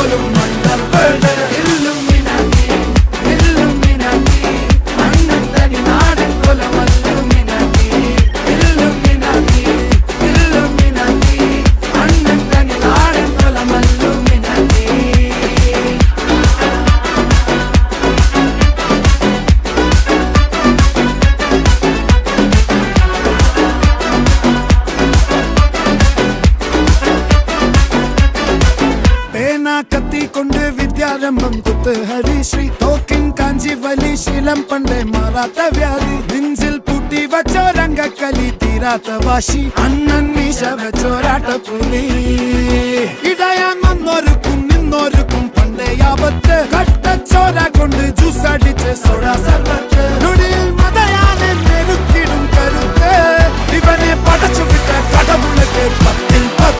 പോലും മണ്ടപ്പേട് Illuminati Illuminati അണ്ണൻ തനി നാടൻ കൊലമല്ലുമിനാറ്റി ഇല്ലുമിനാറ്റി ഇല്ലുമിനാറ്റി അണ്ണൻ തനി നാടൻ കൊലമല്ലുമിനാറ്റി. കത്തി കൊണ്ട് വിദ്യാരംഭം കുത്ത് ഹരിശ്രീ തോക്കിൻ കാഞ്ചി വലി ശീലം പണ്ടേ മാറാത്ത വ്യാധി നെഞ്ചിൽ പൂട്ടി വച്ചോരംഗക്കലി തീരാത്ത വാശി അണ്ണൻ മീശ വെച്ചോരാട്ട പുലി ഇടയാൻ വന്നോർക്കും നിന്നോർക്കും പണ്ടേ ആപത്ത് കട്ടച്ചോര കൊണ്ട് ജ്യൂസ് അടിച്ച് സോഡ സർബത്ത്